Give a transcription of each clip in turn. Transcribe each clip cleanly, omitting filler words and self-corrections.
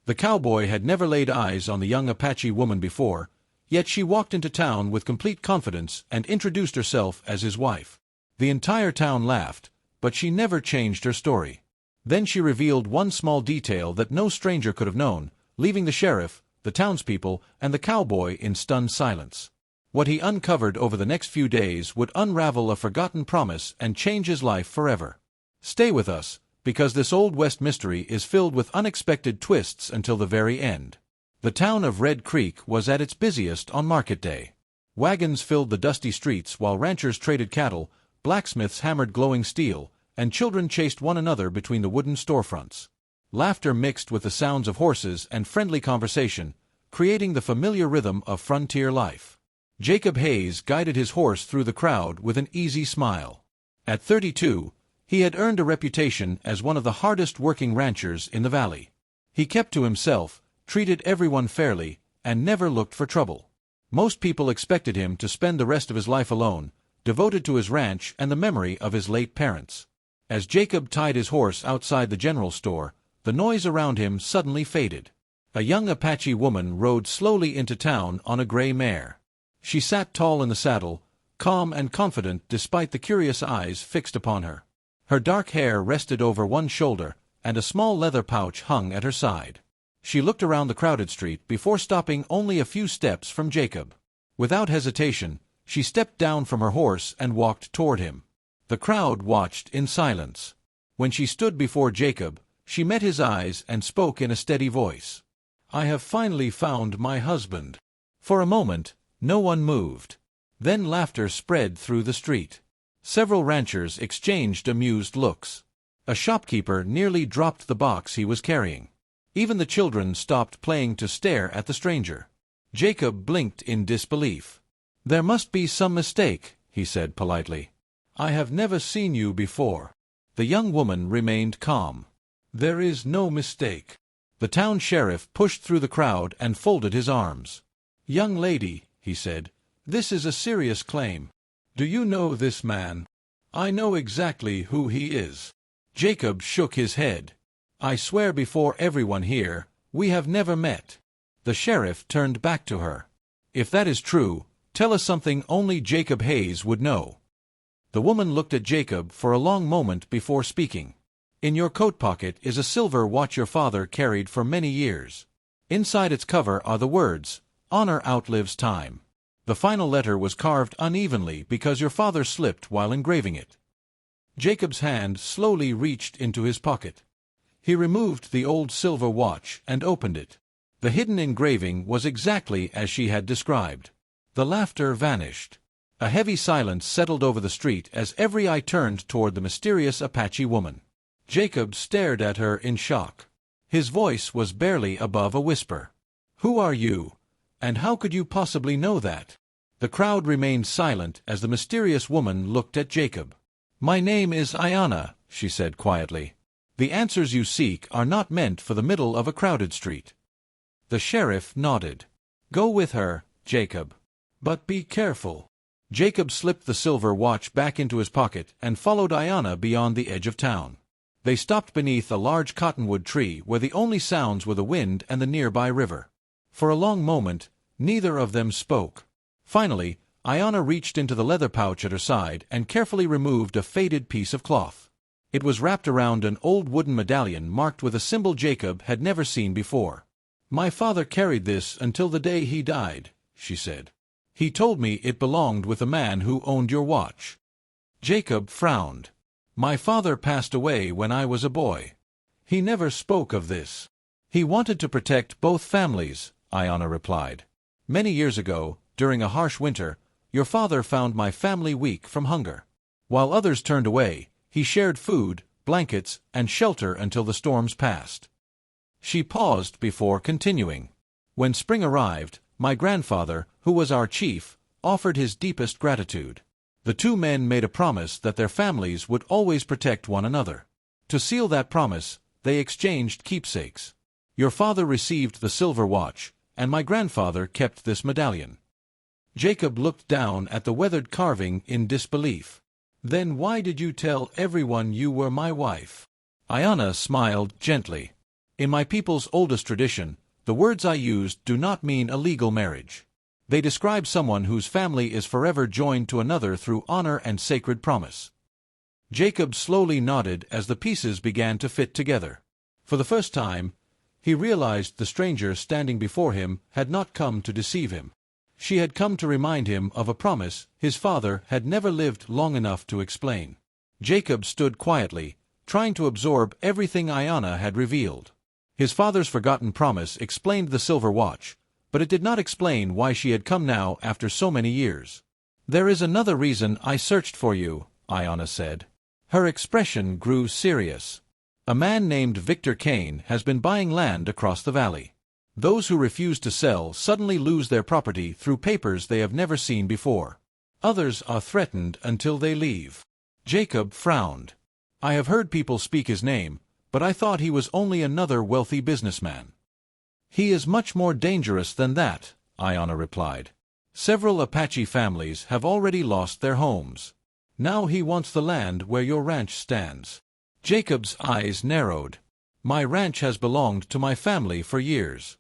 The cowboy had never laid eyes on the young Apache woman before, yet she walked into town with complete confidence and introduced herself as his wife. The entire town laughed, but she never changed her story. Then she revealed one small detail that no stranger could have known, leaving the sheriff, the townspeople, and the cowboy in stunned silence. What he uncovered over the next few days would unravel a forgotten promise and change his life forever. Stay with us, because this Old West mystery is filled with unexpected twists until the very end. The town of Red Creek was at its busiest on market day. Wagons filled the dusty streets while ranchers traded cattle, blacksmiths hammered glowing steel, and children chased one another between the wooden storefronts. Laughter mixed with the sounds of horses and friendly conversation, creating the familiar rhythm of frontier life. Jacob Hayes guided his horse through the crowd with an easy smile. At 32, he had earned a reputation as one of the hardest-working ranchers in the valley. He kept to himself, treated everyone fairly, and never looked for trouble. Most people expected him to spend the rest of his life alone, devoted to his ranch and the memory of his late parents. As Jacob tied his horse outside the general store, the noise around him suddenly faded. A young Apache woman rode slowly into town on a gray mare. She sat tall in the saddle, calm and confident despite the curious eyes fixed upon her. Her dark hair rested over one shoulder, and a small leather pouch hung at her side. She looked around the crowded street before stopping only a few steps from Jacob. Without hesitation, she stepped down from her horse and walked toward him. The crowd watched in silence. When she stood before Jacob, she met his eyes and spoke in a steady voice. "I have finally found my husband." For a moment, no one moved. Then laughter spread through the street. Several ranchers exchanged amused looks. A shopkeeper nearly dropped the box he was carrying. Even the children stopped playing to stare at the stranger. Jacob blinked in disbelief. "There must be some mistake," he said politely. "I have never seen you before." The young woman remained calm. "There is no mistake." The town sheriff pushed through the crowd and folded his arms. "Young lady," he said, "this is a serious claim. Do you know this man?" "I know exactly who he is." Jacob shook his head. "I swear before everyone here, we have never met." The sheriff turned back to her. "If that is true, tell us something only Jacob Hayes would know." The woman looked at Jacob for a long moment before speaking. "In your coat pocket is a silver watch your father carried for many years. Inside its cover are the words, 'Honor outlives time.' The final letter was carved unevenly because your father slipped while engraving it." Jacob's hand slowly reached into his pocket. He removed the old silver watch and opened it. The hidden engraving was exactly as she had described. The laughter vanished. A heavy silence settled over the street as every eye turned toward the mysterious Apache woman. Jacob stared at her in shock. His voice was barely above a whisper. "Who are you? And how could you possibly know that?" The crowd remained silent as the mysterious woman looked at Jacob. "My name is Ayanna," she said quietly. "The answers you seek are not meant for the middle of a crowded street." The sheriff nodded. "Go with her, Jacob. But be careful." Jacob slipped the silver watch back into his pocket and followed Ayanna beyond the edge of town. They stopped beneath a large cottonwood tree where the only sounds were the wind and the nearby river. For a long moment, neither of them spoke. Finally, Ayanna reached into the leather pouch at her side and carefully removed a faded piece of cloth. It was wrapped around an old wooden medallion marked with a symbol Jacob had never seen before. "My father carried this until the day he died," she said. "He told me it belonged with the man who owned your watch." Jacob frowned. "My father passed away when I was a boy. He never spoke of this." "He wanted to protect both families," Ayanna replied. "Many years ago, during a harsh winter, your father found my family weak from hunger. While others turned away, he shared food, blankets, and shelter until the storms passed." She paused before continuing. "When spring arrived, my grandfather, who was our chief, offered his deepest gratitude. The two men made a promise that their families would always protect one another. To seal that promise, they exchanged keepsakes. Your father received the silver watch, and my grandfather kept this medallion." Jacob looked down at the weathered carving in disbelief. "Then why did you tell everyone you were my wife?" Ayanna smiled gently. In my people's oldest tradition, the words I used do not mean a legal marriage. They describe someone whose family is forever joined to another through honor and sacred promise. Jacob slowly nodded as the pieces began to fit together. For the first time, he realized the stranger standing before him had not come to deceive him. She had come to remind him of a promise his father had never lived long enough to explain. Jacob stood quietly, trying to absorb everything Ayanna had revealed. His father's forgotten promise explained the silver watch, but it did not explain why she had come now after so many years. "There is another reason I searched for you," Ayanna said. Her expression grew serious. "A man named Victor Kane has been buying land across the valley. Those who refuse to sell suddenly lose their property through papers they have never seen before. Others are threatened until they leave." Jacob frowned. "I have heard people speak his name, but I thought he was only another wealthy businessman." "He is much more dangerous than that," Ayanna replied. "Several Apache families have already lost their homes. Now he wants the land where your ranch stands." Jacob's eyes narrowed. "My ranch has belonged to my family for years.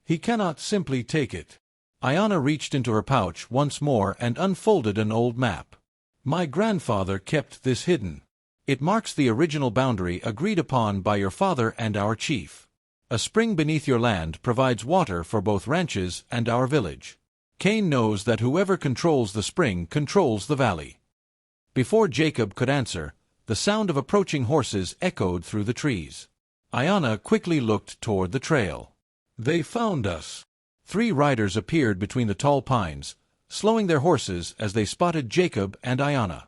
He cannot simply take it." Ayanna reached into her pouch once more and unfolded an old map. "My grandfather kept this hidden. It marks the original boundary agreed upon by your father and our chief. A spring beneath your land provides water for both ranches and our village. Kane knows that whoever controls the spring controls the valley." Before Jacob could answer, the sound of approaching horses echoed through the trees. Ayanna quickly looked toward the trail. "They found us." 3 riders appeared between the tall pines, slowing their horses as they spotted Jacob and Ayanna.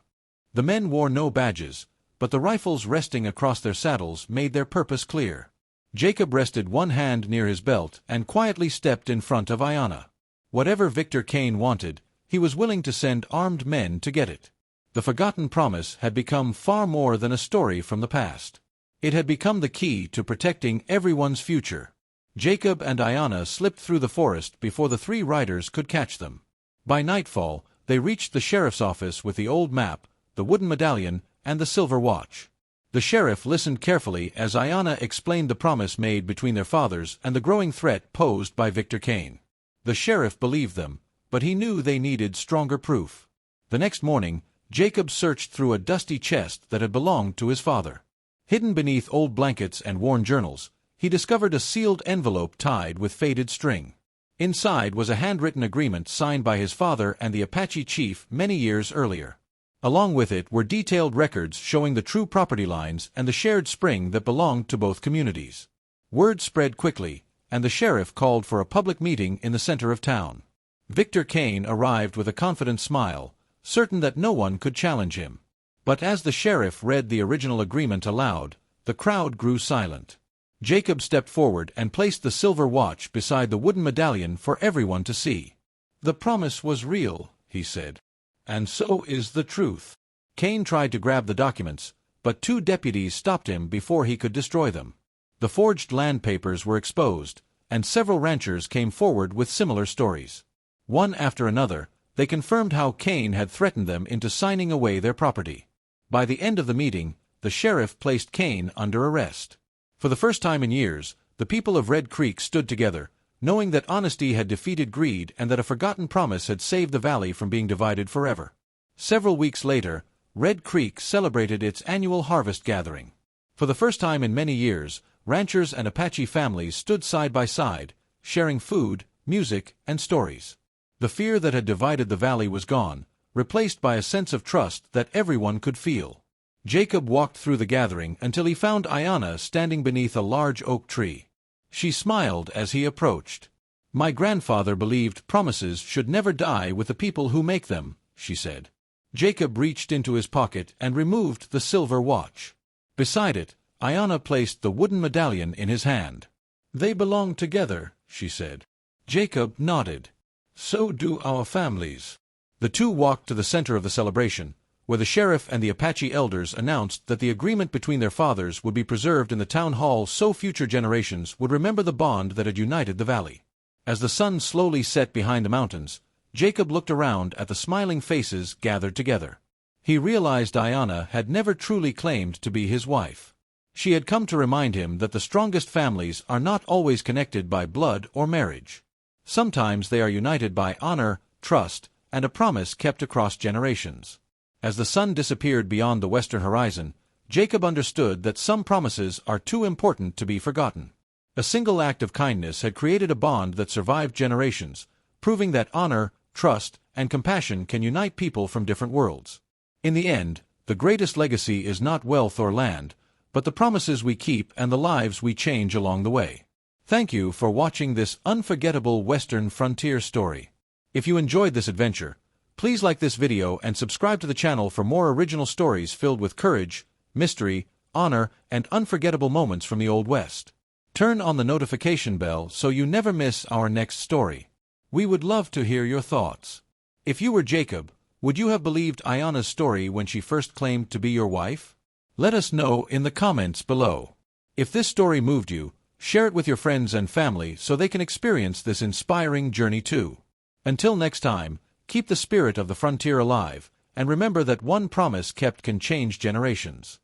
The men wore no badges, but the rifles resting across their saddles made their purpose clear. Jacob rested one hand near his belt and quietly stepped in front of Ayanna. Whatever Victor Kane wanted, he was willing to send armed men to get it. The forgotten promise had become far more than a story from the past. It had become the key to protecting everyone's future. Jacob and Ayanna slipped through the forest before the 3 riders could catch them. By nightfall, they reached the sheriff's office with the old map, the wooden medallion, and the silver watch. The sheriff listened carefully as Ayanna explained the promise made between their fathers and the growing threat posed by Victor Kane. The sheriff believed them, but he knew they needed stronger proof. The next morning, Jacob searched through a dusty chest that had belonged to his father. Hidden beneath old blankets and worn journals, he discovered a sealed envelope tied with faded string. Inside was a handwritten agreement signed by his father and the Apache chief many years earlier. Along with it were detailed records showing the true property lines and the shared spring that belonged to both communities. Word spread quickly, and the sheriff called for a public meeting in the center of town. Victor Kane arrived with a confident smile, certain that no one could challenge him. But as the sheriff read the original agreement aloud, the crowd grew silent. Jacob stepped forward and placed the silver watch beside the wooden medallion for everyone to see. "The promise was real," he said. "And so is the truth." Kane tried to grab the documents, but 2 deputies stopped him before he could destroy them. The forged land papers were exposed, and several ranchers came forward with similar stories. One after another, they confirmed how Kane had threatened them into signing away their property. By the end of the meeting, the sheriff placed Kane under arrest. For the first time in years, the people of Red Creek stood together, knowing that honesty had defeated greed and that a forgotten promise had saved the valley from being divided forever. Several weeks later, Red Creek celebrated its annual harvest gathering. For the first time in many years, ranchers and Apache families stood side by side, sharing food, music, and stories. The fear that had divided the valley was gone, replaced by a sense of trust that everyone could feel. Jacob walked through the gathering until he found Ayanna standing beneath a large oak tree. She smiled as he approached. "My grandfather believed promises should never die with the people who make them," she said. Jacob reached into his pocket and removed the silver watch. Beside it, Ayanna placed the wooden medallion in his hand. "They belong together," she said. Jacob nodded. "So do our families." The 2 walked to the center of the celebration, where the sheriff and the Apache elders announced that the agreement between their fathers would be preserved in the town hall so future generations would remember the bond that had united the valley. As the sun slowly set behind the mountains, Jacob looked around at the smiling faces gathered together. He realized Ayanna had never truly claimed to be his wife. She had come to remind him that the strongest families are not always connected by blood or marriage. Sometimes they are united by honor, trust, and a promise kept across generations. As the sun disappeared beyond the western horizon, Jacob understood that some promises are too important to be forgotten. A single act of kindness had created a bond that survived generations, proving that honor, trust, and compassion can unite people from different worlds. In the end, the greatest legacy is not wealth or land, but the promises we keep and the lives we change along the way. Thank you for watching this unforgettable Western frontier story. If you enjoyed this adventure, please like this video and subscribe to the channel for more original stories filled with courage, mystery, honor, and unforgettable moments from the Old West. Turn on the notification bell so you never miss our next story. We would love to hear your thoughts. If you were Jacob, would you have believed Ayana's story when she first claimed to be your wife? Let us know in the comments below. If this story moved you, share it with your friends and family so they can experience this inspiring journey too. Until next time, keep the spirit of the frontier alive, and remember that one promise kept can change generations.